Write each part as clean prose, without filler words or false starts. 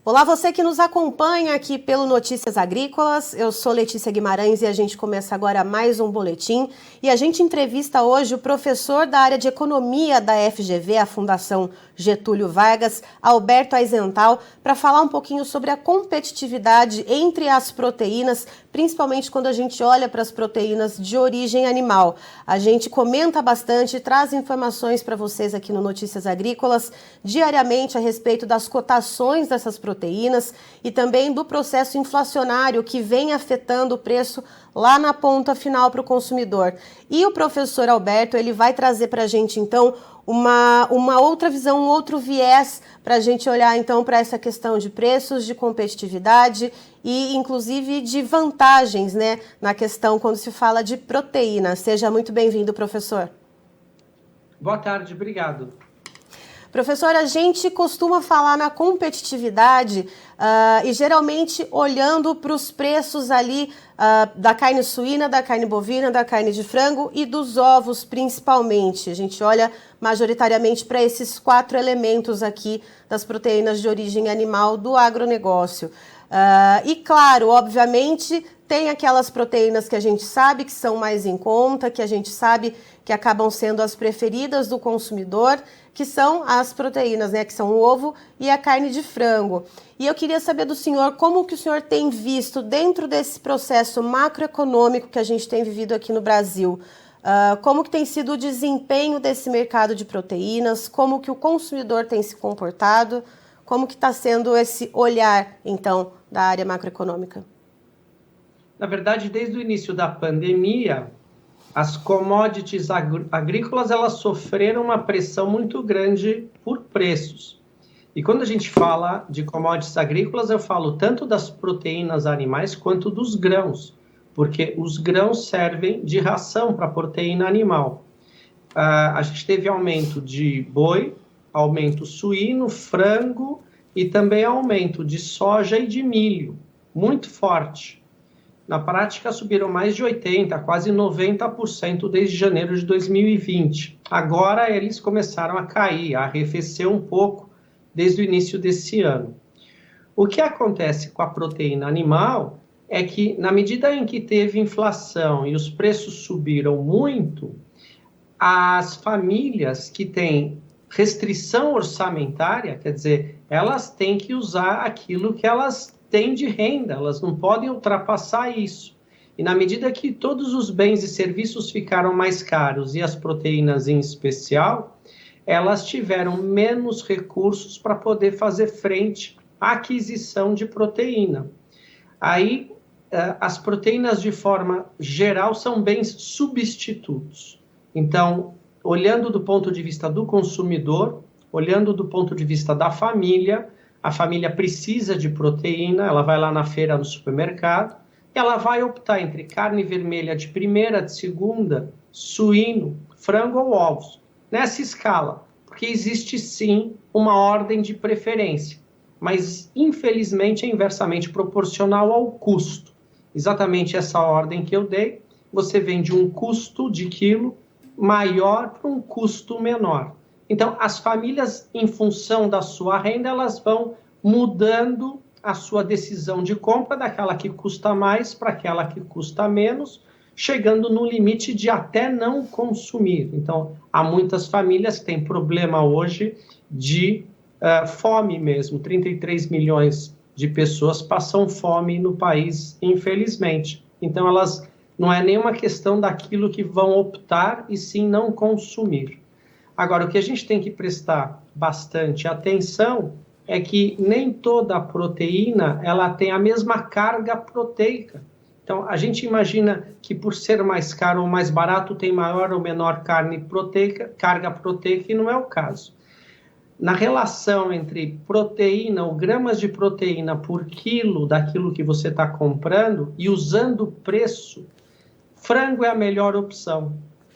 Olá, você que nos acompanha aqui pelo Notícias Agrícolas. Eu sou Letícia Guimarães e a gente começa agora mais um boletim. E a gente entrevista hoje o professor da área de Economia da FGV, a Fundação Getúlio Vargas, Alberto Aizental, para falar um pouquinho sobre a competitividade entre as proteínas, principalmente quando a gente olha para as proteínas de origem animal. A gente comenta bastante, traz informações para vocês aqui no Notícias Agrícolas diariamente a respeito das cotações dessas proteínas e também do processo inflacionário que vem afetando o preço lá na ponta final para o consumidor. E o professor Alberto, ele vai trazer para a gente, então, uma outra visão, um outro viés para a gente olhar, então, para essa questão de preços, de competitividade e, inclusive, de vantagens, né, na questão quando se fala de proteína. Seja muito bem-vindo, professor. Boa tarde, obrigado. Professor, a gente costuma falar na competitividade e geralmente olhando para os preços ali da carne suína, da carne bovina, da carne de frango e dos ovos principalmente. A gente olha majoritariamente para esses 4 elementos aqui das proteínas de origem animal do agronegócio. E claro, obviamente, tem aquelas proteínas que a gente sabe que são mais em conta, que a gente sabe que acabam sendo as preferidas do consumidor, que são as proteínas, né, que são o ovo e a carne de frango. E eu queria saber do senhor como que o senhor tem visto dentro desse processo macroeconômico que a gente tem vivido aqui no Brasil, como que tem sido o desempenho desse mercado de proteínas, como que o consumidor tem se comportado, como que está sendo esse olhar, então, da área macroeconômica? Na verdade, desde o início da pandemia, as commodities agrícolas elas sofreram uma pressão muito grande por preços. E quando a gente fala de commodities agrícolas, eu falo tanto das proteínas animais quanto dos grãos, porque os grãos servem de ração para a proteína animal. A gente teve aumento de boi, aumento suíno, frango e também aumento de soja e de milho, muito forte. Na prática, subiram mais de 80%, quase 90% desde janeiro de 2020. Agora, eles começaram a cair, a arrefecer um pouco desde o início desse ano. O que acontece com a proteína animal é que, na medida em que teve inflação e os preços subiram muito, as famílias que têm restrição orçamentária, quer dizer, elas têm que usar aquilo que elas têm de renda, elas não podem ultrapassar isso. E na medida que todos os bens e serviços ficaram mais caros, e as proteínas em especial, elas tiveram menos recursos para poder fazer frente à aquisição de proteína. Aí, as proteínas, de forma geral, são bens substitutos. Então, olhando do ponto de vista do consumidor, olhando do ponto de vista da família, a família precisa de proteína, ela vai lá na feira, no supermercado, e ela vai optar entre carne vermelha de primeira, de segunda, suíno, frango ou ovos. Nessa escala, porque existe sim uma ordem de preferência, mas infelizmente é inversamente proporcional ao custo. Exatamente essa ordem que eu dei, você vem de um custo de quilo maior para um custo menor. Então, as famílias, em função da sua renda, elas vão mudando a sua decisão de compra daquela que custa mais para aquela que custa menos, chegando no limite de até não consumir. Então, há muitas famílias que têm problema hoje de fome mesmo. 33 milhões de pessoas passam fome no país, infelizmente. Então, elas não é nenhuma questão daquilo que vão optar e sim não consumir. Agora, o que a gente tem que prestar bastante atenção é que nem toda a proteína ela tem a mesma carga proteica. Então, a gente imagina que por ser mais caro ou mais barato tem maior ou menor carga proteica, e não é o caso. Na relação entre proteína ou gramas de proteína por quilo daquilo que você está comprando e usando o preço, frango é a melhor opção.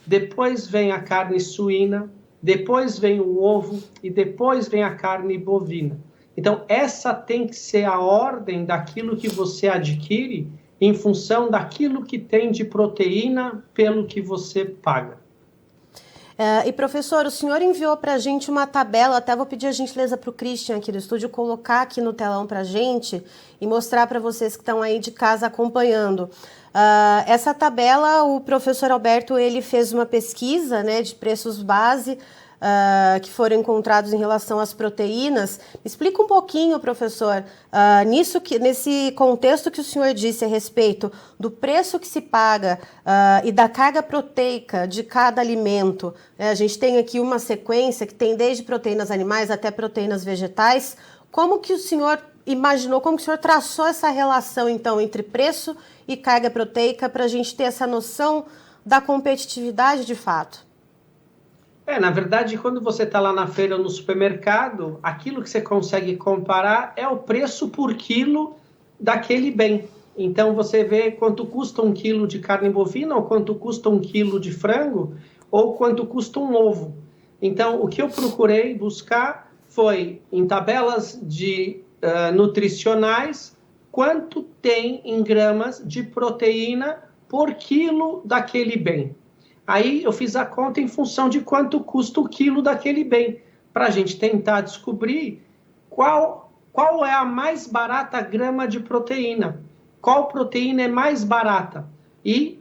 Depois vem a carne suína, depois vem o ovo e depois vem a carne bovina. Então, essa tem que ser a ordem daquilo que você adquire em função daquilo que tem de proteína pelo que você paga. E professor, o senhor enviou para a gente uma tabela, até vou pedir a gentileza para o Christian aqui do estúdio colocar aqui no telão para a gente e mostrar para vocês que estão aí de casa acompanhando. Essa tabela, o professor Alberto, ele fez uma pesquisa, né, de preços base que foram encontrados em relação às proteínas. Me explica um pouquinho, professor, nesse contexto que o senhor disse a respeito do preço que se paga e da carga proteica de cada alimento. A gente tem aqui uma sequência que tem desde proteínas animais até proteínas vegetais. Como que o senhor imaginou, como que o senhor traçou essa relação, então, entre preço e carga proteica para a gente ter essa noção da competitividade de fato? Na verdade, quando você está lá na feira ou no supermercado, aquilo que você consegue comparar é o preço por quilo daquele bem. Então, você vê quanto custa 1 quilo de carne bovina, ou quanto custa 1 quilo de frango, ou quanto custa um ovo. Então, o que eu procurei buscar foi, em tabelas nutricionais, quanto tem em gramas de proteína por quilo daquele bem. Aí eu fiz a conta em função de quanto custa o quilo daquele bem, para a gente tentar descobrir qual é a mais barata grama de proteína, qual proteína é mais barata. E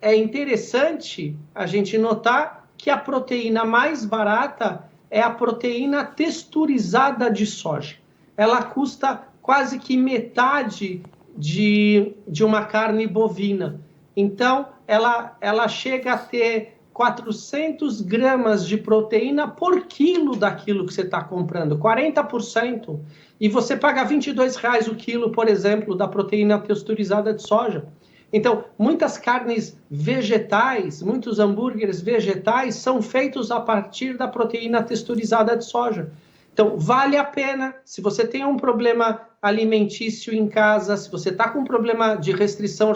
é interessante a gente notar que a proteína mais barata é a proteína texturizada de soja. Ela custa quase que metade de uma carne bovina. Então, ela chega a ter 400 gramas de proteína por quilo daquilo que você está comprando, 40%. E você paga R$22 o quilo, por exemplo, da proteína texturizada de soja. Então, muitas carnes vegetais, muitos hambúrgueres vegetais são feitos a partir da proteína texturizada de soja. Então, vale a pena, se você tem um problema alimentício em casa, se você está com um problema de restrição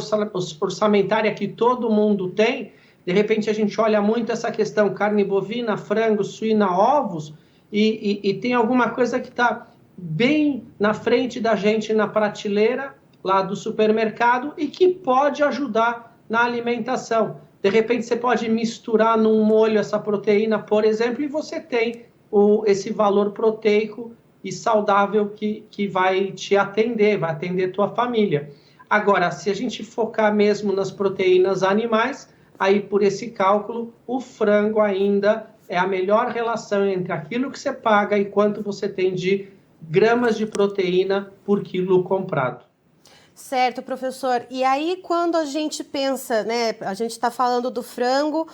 orçamentária que todo mundo tem, de repente a gente olha muito essa questão carne bovina, frango, suína, ovos, e tem alguma coisa que está bem na frente da gente na prateleira lá do supermercado e que pode ajudar na alimentação. De repente você pode misturar num molho essa proteína, por exemplo, e você tem esse valor proteico e saudável que vai te atender, vai atender tua família. Agora, se a gente focar mesmo nas proteínas animais, aí por esse cálculo, o frango ainda é a melhor relação entre aquilo que você paga e quanto você tem de gramas de proteína por quilo comprado. Certo, professor. E aí, quando a gente pensa, né, a gente está falando do frango,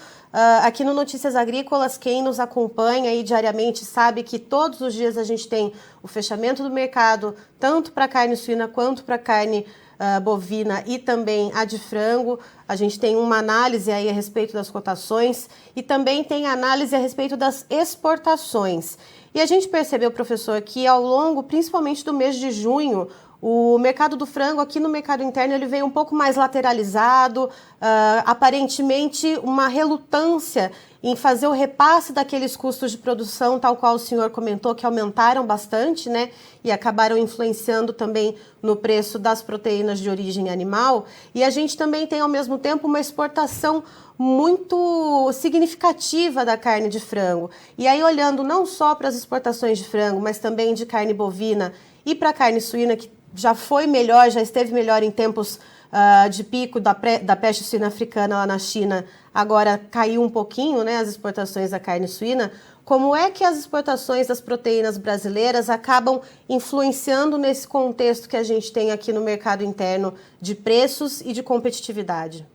aqui no Notícias Agrícolas, quem nos acompanha aí diariamente sabe que todos os dias a gente tem o fechamento do mercado, tanto para carne suína quanto para carne bovina e também a de frango. A gente tem uma análise aí a respeito das cotações e também tem análise a respeito das exportações. E a gente percebeu, professor, que ao longo, principalmente do mês de junho, o mercado do frango aqui no mercado interno ele veio um pouco mais lateralizado, aparentemente uma relutância em fazer o repasse daqueles custos de produção, tal qual o senhor comentou, que aumentaram bastante, né? E acabaram influenciando também no preço das proteínas de origem animal. E a gente também tem, ao mesmo tempo, uma exportação muito significativa da carne de frango. E aí, olhando não só para as exportações de frango, mas também de carne bovina e para a carne suína, que já foi melhor, já esteve melhor em tempos de pico da peste suína africana lá na China, agora caiu um pouquinho, né, as exportações da carne suína. Como é que as exportações das proteínas brasileiras acabam influenciando nesse contexto que a gente tem aqui no mercado interno de preços e de competitividade?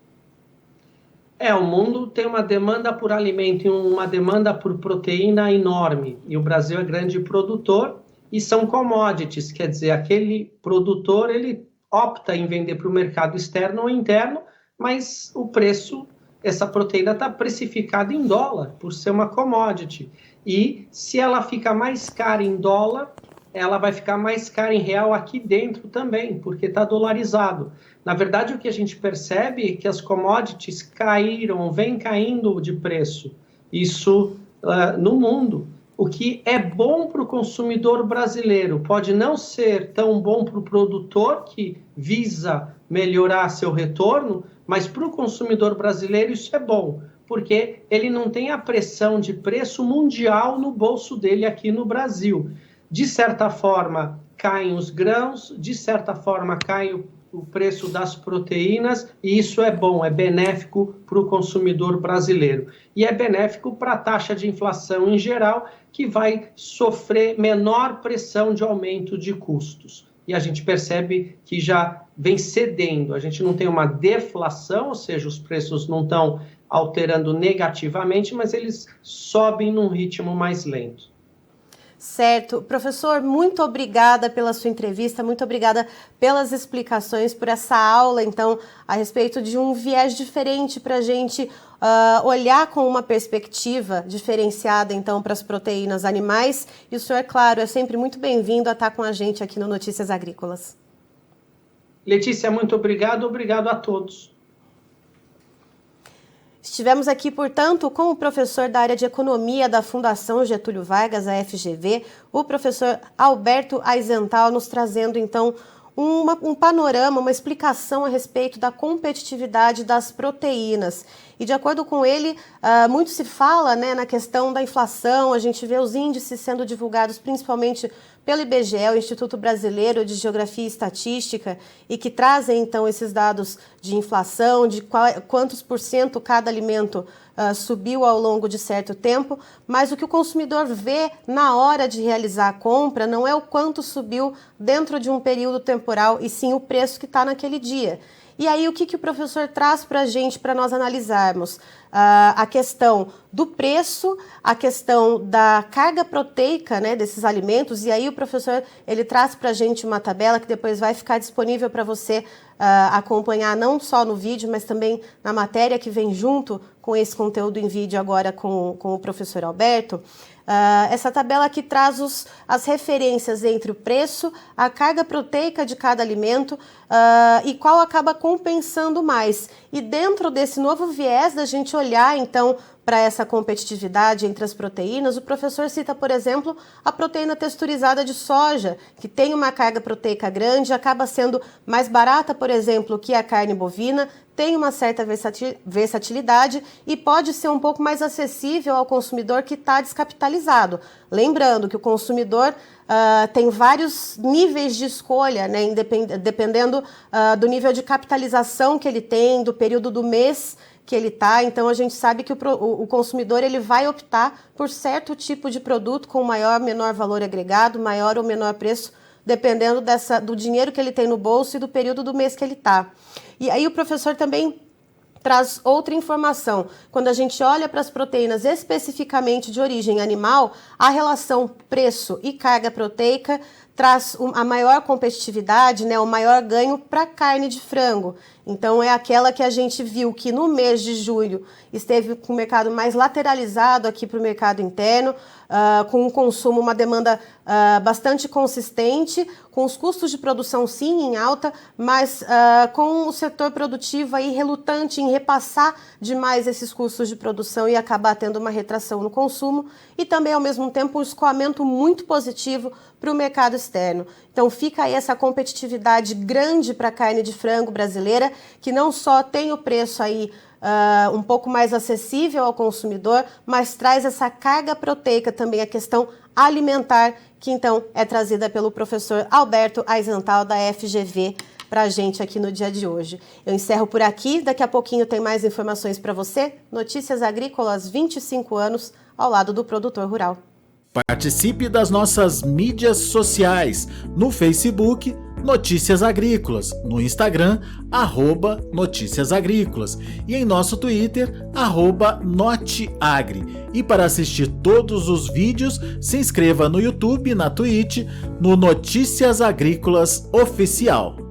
O mundo tem uma demanda por alimento e uma demanda por proteína enorme, e o Brasil é grande produtor. E são commodities, quer dizer, aquele produtor ele opta em vender para o mercado externo ou interno, mas o preço, essa proteína está precificada em dólar, por ser uma commodity. E se ela fica mais cara em dólar, ela vai ficar mais cara em real aqui dentro também, porque está dolarizado. Na verdade, o que a gente percebe é que as commodities caíram, vem caindo de preço. Isso no mundo. O que é bom para o consumidor brasileiro pode não ser tão bom para o produtor que visa melhorar seu retorno, mas para o consumidor brasileiro isso é bom, porque ele não tem a pressão de preço mundial no bolso dele aqui no Brasil. De certa forma, caem os grãos, de certa forma, cai o preço das proteínas, e isso é bom, é benéfico para o consumidor brasileiro. E é benéfico para a taxa de inflação em geral, que vai sofrer menor pressão de aumento de custos. E a gente percebe que já vem cedendo, a gente não tem uma deflação, ou seja, os preços não estão alterando negativamente, mas eles sobem num ritmo mais lento. Certo. Professor, muito obrigada pela sua entrevista, muito obrigada pelas explicações, por essa aula, então, a respeito de um viés diferente para a gente olhar com uma perspectiva diferenciada, então, para as proteínas animais. E o senhor, claro, é sempre muito bem-vindo a estar com a gente aqui no Notícias Agrícolas. Letícia, muito obrigado a todos. Estivemos aqui, portanto, com o professor da área de Economia da Fundação Getúlio Vargas, a FGV, o professor Alberto Aizental, nos trazendo, então, um panorama, uma explicação a respeito da competitividade das proteínas. E, de acordo com ele, muito se fala, né, na questão da inflação, a gente vê os índices sendo divulgados principalmente pelo IBGE, o Instituto Brasileiro de Geografia e Estatística, e que trazem, então, esses dados de inflação, de quantos por cento cada alimento subiu ao longo de certo tempo, mas o que o consumidor vê na hora de realizar a compra não é o quanto subiu dentro de um período temporal, e sim o preço que está naquele dia. E aí, o que o professor traz para a gente, para nós analisarmos? A questão do preço, a questão da carga proteica, né, desses alimentos, e aí o professor ele traz para a gente uma tabela que depois vai ficar disponível para você acompanhar não só no vídeo, mas também na matéria que vem junto com esse conteúdo em vídeo agora com o professor Alberto. Essa tabela que traz as referências entre o preço, a carga proteica de cada alimento e qual acaba compensando mais. E dentro desse novo viés da gente olhar, então, para essa competitividade entre as proteínas, o professor cita, por exemplo, a proteína texturizada de soja, que tem uma carga proteica grande, acaba sendo mais barata, por exemplo, que a carne bovina, tem uma certa versatilidade e pode ser um pouco mais acessível ao consumidor que está descapitalizado. Lembrando que o consumidor tem vários níveis de escolha, né, dependendo do nível de capitalização que ele tem, do período do mês que ele está. Então, a gente sabe que o consumidor ele vai optar por certo tipo de produto com maior ou menor valor agregado, maior ou menor preço, dependendo do dinheiro que ele tem no bolso e do período do mês que ele está. E aí o professor também traz outra informação. Quando a gente olha para as proteínas especificamente de origem animal, a relação preço e carga proteica traz a maior competitividade, né, o maior ganho para a carne de frango. Então, é aquela que a gente viu que no mês de julho esteve com o mercado mais lateralizado aqui para o mercado interno, com um consumo, uma demanda bastante consistente, com os custos de produção sim em alta, mas com o setor produtivo aí relutante em repassar demais esses custos de produção e acabar tendo uma retração no consumo e também, ao mesmo tempo, um escoamento muito positivo para o mercado externo. Então, fica aí essa competitividade grande para a carne de frango brasileira, que não só tem o preço aí um pouco mais acessível ao consumidor, mas traz essa carga proteica também, a questão alimentar, que então é trazida pelo professor Alberto Aizental, da FGV, para a gente aqui no dia de hoje. Eu encerro por aqui, daqui a pouquinho tem mais informações para você. Notícias Agrícolas, 25 anos ao lado do produtor rural. Participe das nossas mídias sociais, no Facebook, Notícias Agrícolas, no Instagram, @Notícias Agrícolas e em nosso Twitter, @Noteagri. E para assistir todos os vídeos, se inscreva no YouTube, na Twitch, no Notícias Agrícolas Oficial.